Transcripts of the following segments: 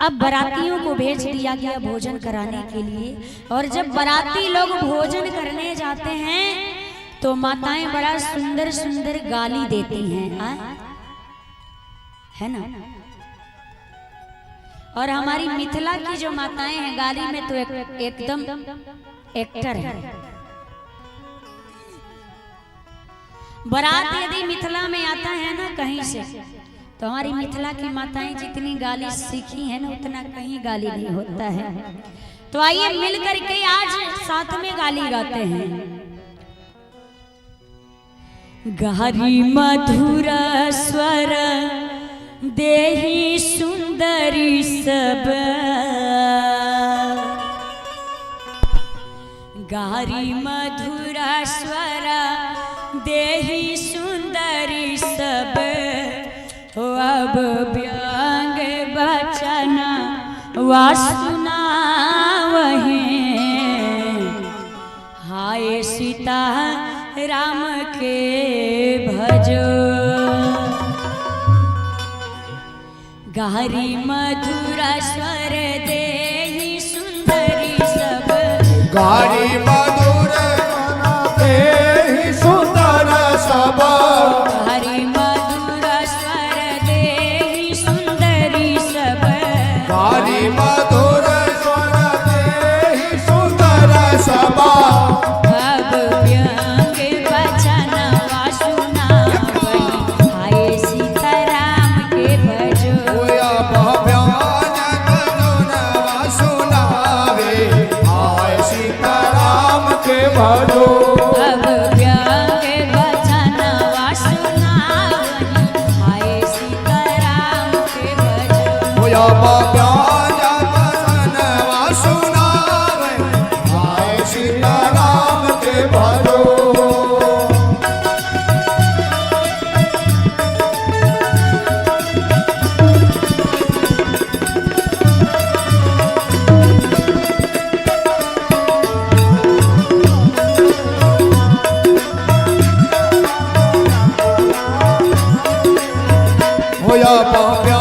अब बारातियों को भेज दिया गया भोजन कराने के लिए। और जब बाराती लोग भोजन करने जाते हैं तो माताएं बड़ा सुंदर सुंदर गाली देती हैं, है ना। और हमारी मिथिला की जो माताएं हैं गाली में तो एकदम एक्टर है। बारात यदि मिथिला में आता है ना कहीं से, तो हमारी मिथिला की माताएं जितनी गाली सीखी है ना उतना कहीं गाली नहीं होता है। तो आइए मिल करके आज साथ में गाली गाते हैं। गारी मधुर स्वर देहि सुंदरी सब, गारी मधुर स्वर देहि सुंदरी सब, अब व्यंग बचन वा सुनावहि, हाय सीता राम के भजो। गारी मधुर स्वर देहि सुंदरी सब, गारी मधुर देहि सुंदर सब, गारी मधुर स्वर देहि सुंदरी सब, गारी मधुर स्वर देहि सुंदर सब, अब व्यंग बचन वा सुनावहि, हाय सीताराम के भजो। भजो अब व्यंग बचन वा सुनावहि, हाय सीताराम के भजो। होया बाबा जन वा सुनावे, हाय सीताराम के भजो। होया बाबा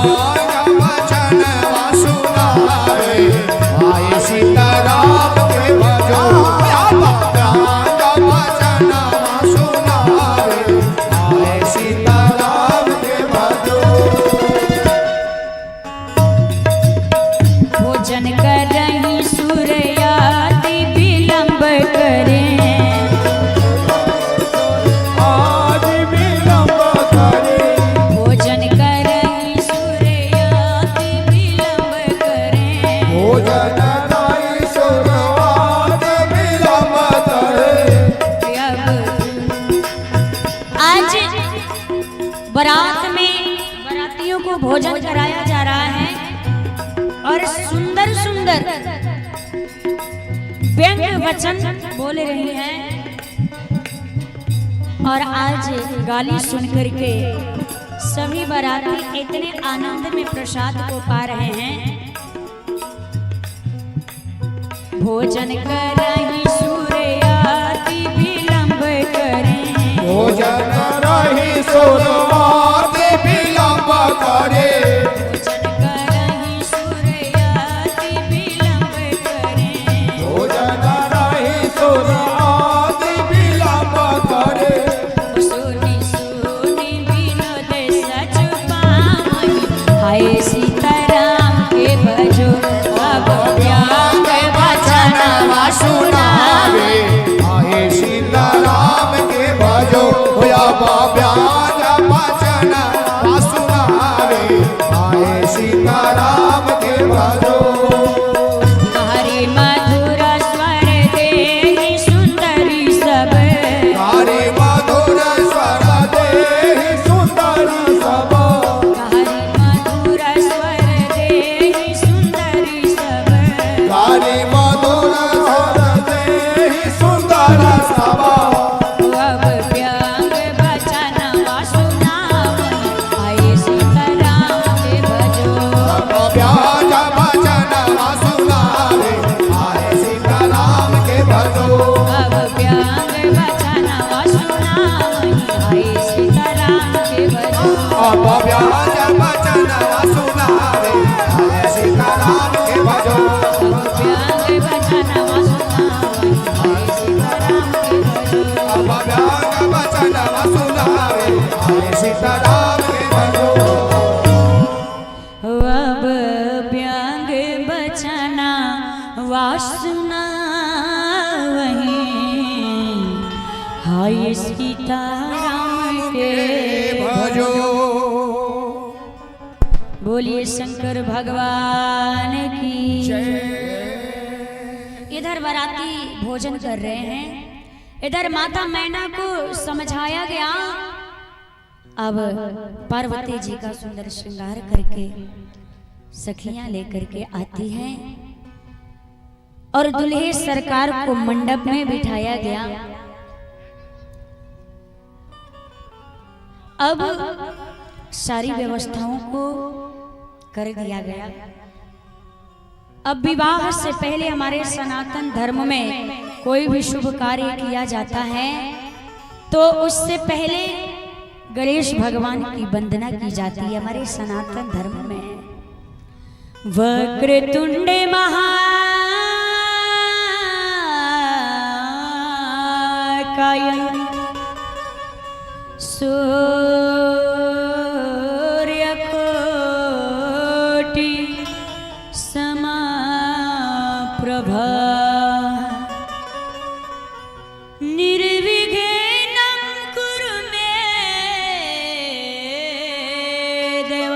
वचन वा सुनावे, हाय सीताराम के भजो। होया बाबा वचन वा सुनावे, हाय सीताराम के भजो। भोजन करहि सूर्यादि विलंब करें, आज विलंब करे, भोजन करहि सूर्यादि विलंब करें, भोजन दाई सुरवात विलंब करे। आज बारात में बारातियों को भोजन कराया जा रहा है और सुंदर सुंदर व्यंग वचन बोल रही हैं। और आज गाली सुन करके सभी बाराती इतने आनंद में प्रसाद को पा रहे हैं। भोजन करहि सूर्यादि विलंब करें, भोजन रही सुरवात विलंब करे, भोजन करहि सूर्यादि विलंब करें, भोजन रही सुरवात विलंब करे। सुनि सुनि विनोद सच पावहि, हाय सीताराम के भजो। अब व्यंग बचन वा सुनावे, हाय सीताराम के भजो। होया बाबा वचन वा सुनावे, हाय सीताराम के भजो। हरि मधुर स्वर देहि सुंदरी सब, गारी मधुर स्वर देहि सुंदर सब, हरि मधुर स्वर देहि सुंदरी सब, गारी मधुर स्वर देहि सुंदर सब। अब व्यंग बचन वा सुनावहि, हाय सीताराम के भजो। व्याज वचन वा सुनावे, हाय सीताराम के भजो। अब व्यंग बचन वा सुनावहि, हाय सीताराम के भजो। अब व्याज वचन वा सुनावे, हाय सीताराम अब व्यंग बचना वासना वहीं, हाय सीताराम के भजो। बोलिए शंकर भगवान की जय। इधर बाराती भोजन कर रहे हैं, इधर माता मैना को समझाया गया। अब पार्वती जी का सुंदर श्रृंगार करके सखियां लेकर के आती हैं और दुल्हे सरकार को मंडप में बिठाया गया। अब सारी व्यवस्थाओं को कर दिया गया। अब विवाह से पहले हमारे सनातन धर्म में कोई भी शुभ कार्य किया जाता है तो उससे पहले गणेश भगवान की वंदना की जाती है हमारे सनातन धर्म में। वक्रतुंड महाकाय सूर्यकोटि समप्रभा निर्विघ्नं कुरु मे देव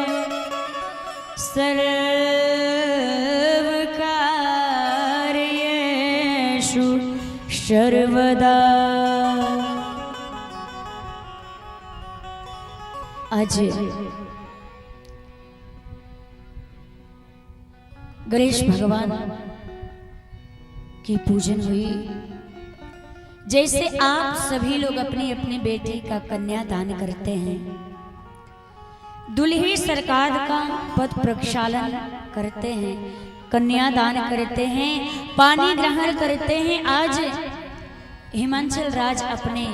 सर्वकार्येषु सर्वदा। आज गणेश भगवान की पूजन हुई। जैसे आप सभी लोग अपनी अपनी बेटी का कन्यादान करते हैं, दुल्हे सरकार का पद प्रक्षालन करते हैं, कन्यादान करते हैं, पानी ग्रहण करते हैं। आज हिमांचल राज अपने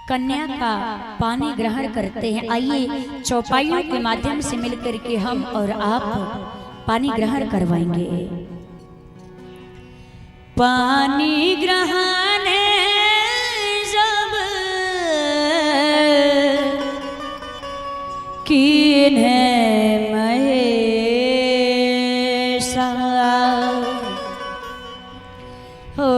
कन्या का पानी ग्रहण करते हैं। आइए चौपाइयों के माध्यम से मिलकर के हम और आप पानी ग्रहण करवाएंगे। पानी ग्रहण जब कीन्हे महेशा हो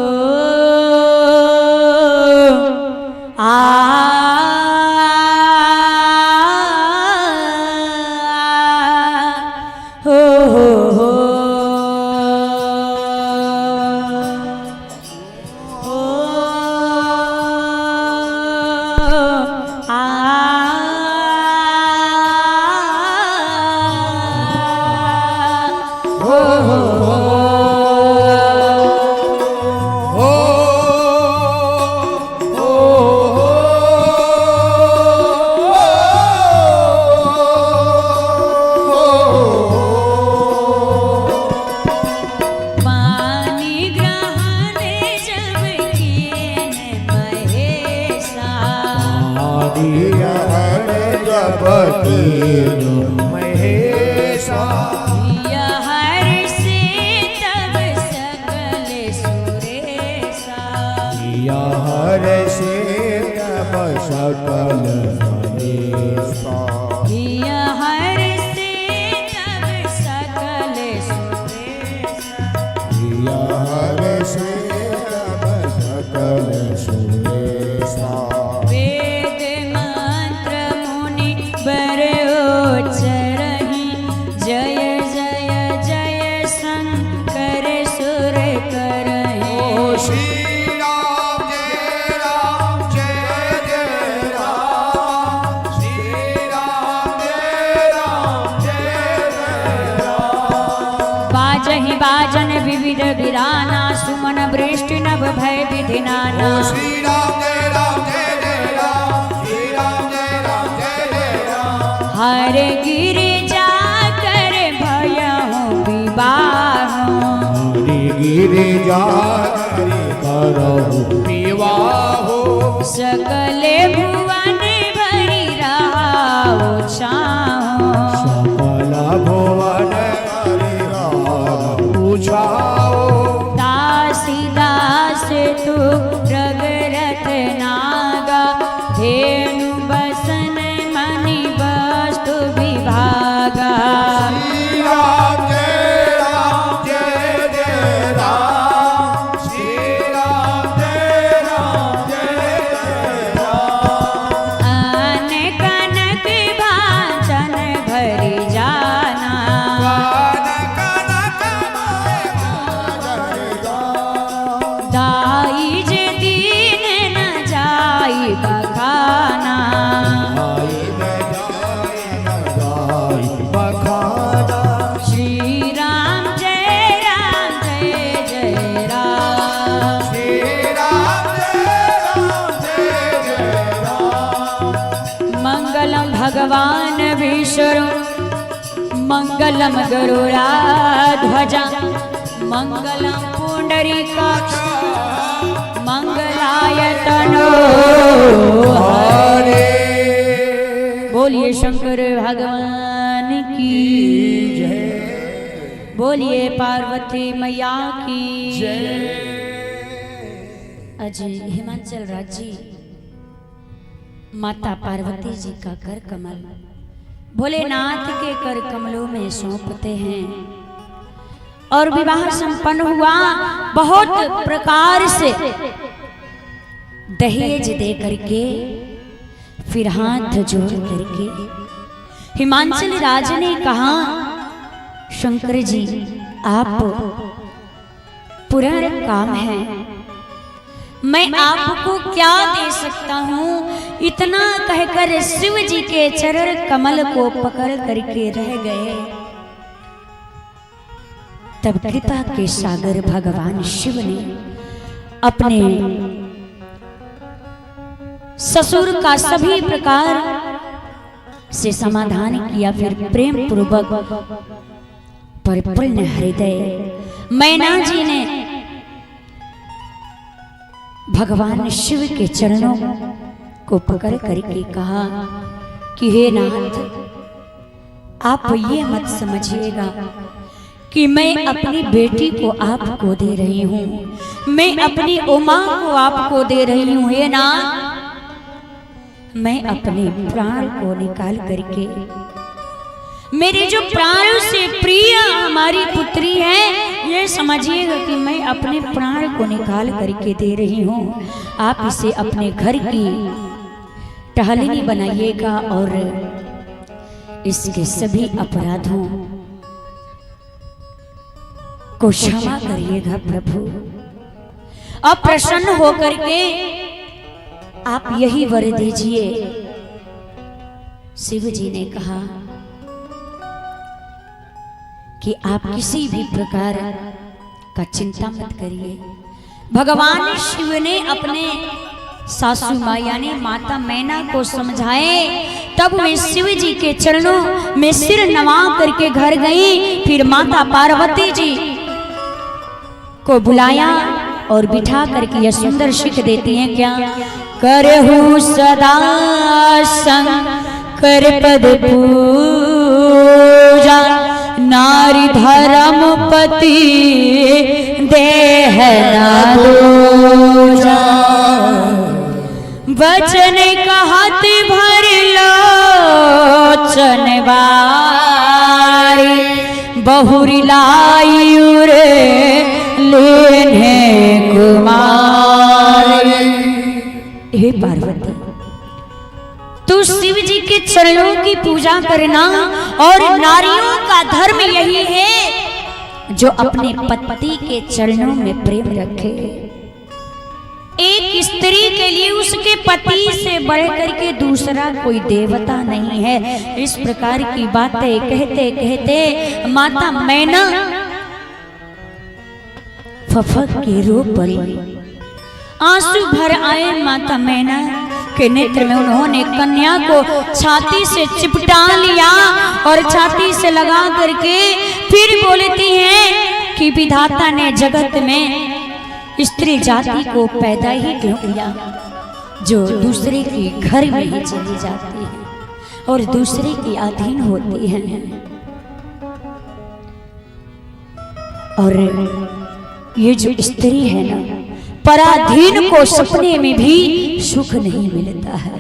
बाजन विविध गिराना सुमन वृष्टि नभ भय विधिनाना। श्री राम जय राम जय जय राम, श्री राम जय राम जय जय राम। हर गिरि जाकर भयहु विवाह, हरि गिरि जाकर करहु विवाह। सकल भुवन भरि राहो छाहो, सकल भुवन दासी दास तू रगरथ नागा, धेनु बसन मणि वस्तु विभागा। राम। श्री राम जय राम जय जय राम। श्री राम जय राम जय जय राम। आन कनक भाजन भर जाना। दाई जे दीन न जाई बखाना। श्री राम जय जय राम। श्री राम जय जय राम। मंगलम भगवान विष्णु मंगलम गरुड़ाध्वजा मंगलम पुंडरीकाक्ष मंगलाय तनो हरे। बोलिए शंकर भगवान की जय। बोलिए पार्वती मैया की जय। अजय हिमाचल राज्य माता पार्वती जी का कर कमल भोलेनाथ के कर कमलों में सौंपते हैं और विवाह संपन्न हुआ। बहुत प्रकार से दहेज दे करके फिर हाथ जोड़ करके हिमाचल राज ने कहा, शंकर जी आप पुराना काम है, मैं आपको क्या दे सकता हूँ। इतना कहकर शिव जी के चरण कमल को पकड़ करके रह गए। तब कृपा के सागर भगवान शिव ने अपने ससुर का सभी प्रकार से समाधान किया। फिर प्रेम पूर्वक परिपूर्ण हृदय मैना जी ने भगवान शिव के चरणों को पकड़ करके कहा कि हे नाथ, आप ये मत समझिएगा कि मैं अपनी बेटी को आपको दे रही हूँ, मैं अपनी उमा को आपको दे रही हूँ। हे नाथ, मैं अपने प्राण को निकाल करके, मेरे जो प्राणों से प्रिय हमारी पुत्री है, ये समझिएगा कि मैं अपने प्राण को निकाल करके दे रही हूँ। आप इसे अपने घर की टहलनी बनाइएगा और इसके सभी अपराधों को क्षमा करिएगा प्रभु। अब प्रसन्न होकर के आप यही वर दीजिए। शिव जी ने कहा कि आप किसी भी प्रकार का चिंता मत करिए। भगवान शिव ने अपने सासू माँ यानी माता मैना को समझाए। तब वे शिव जी के चरणों में सिर नवा करके घर गई। फिर माता पार्वती जी को बुलाया और बिठा करके यह सुंदर शिख देती हैं क्या, करहु सदा शंकर पद पूजा, नारी धर्मपति देह न दूजा। वचन कहत भर लोचन बारी, बहुरी लायुर लेने कुमारी। हे पार्वती, तू शिव जी के चरणों की पूजा करना और नारियों का धर्म यही है जो अपने पति के चरणों में प्रेम रखे। एक स्त्री के लिए उसके पति से बढ़ करके दूसरा कोई देवता नहीं है। इस प्रकार की बातें कहते कहते माता मैना फफक के रो पड़ी। आंसू भर आए माता मैना के नेत्र में। उन्होंने कन्या को छाती से चिपटा लिया और छाती से लगा करके फिर बोलती हैं कि विधाता ने जगत में स्त्री जाति को पैदा ही क्यों किया, जो दूसरे के घर में ही चली जाती है और दूसरे की अधीन होती है। और ये जो स्त्री है ना, पराधीन को सपने में भी सुख नहीं मिलता है।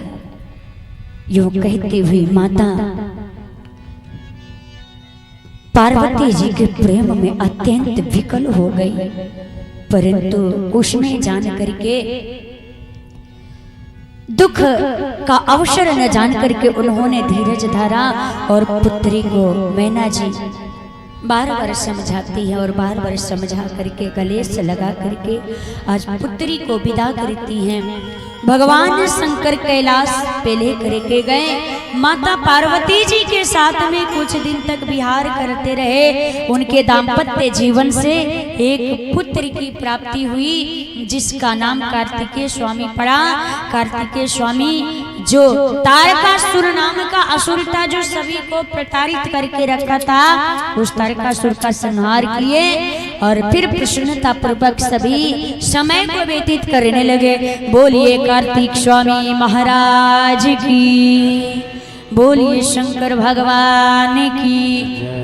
यूं कहते हुए माता पार्वती जी के प्रेम में अत्यंत विकल हो गई, परंतु उसने जान करके दुख का अवसर न जान करके उन्होंने धीरज धरा और पुत्री को मैना जी बार बार समझाती है और बार बार समझा करके गले से लगा करके आज पुत्री को विदा करती हैं। भगवान शंकर कैलाश पे ले करके गए, माता पार्वती जी के साथ में कुछ दिन तक विहार करते रहे। उनके दाम्पत्य जीवन से एक पुत्र की प्राप्ति हुई जिसका नाम कार्तिकेय स्वामी पड़ा। कार्तिकेय स्वामी जो तारकासुर नाम का असुर था, जो सभी को प्रताड़ित करके रखा था, उस तारकासुर का संहार किए और फिर प्रसन्नता पूर्वक सभी समय को व्यतीत करने लगे। बोलिए कार्तिक स्वामी महाराज की, बोलिए शंकर भगवान की।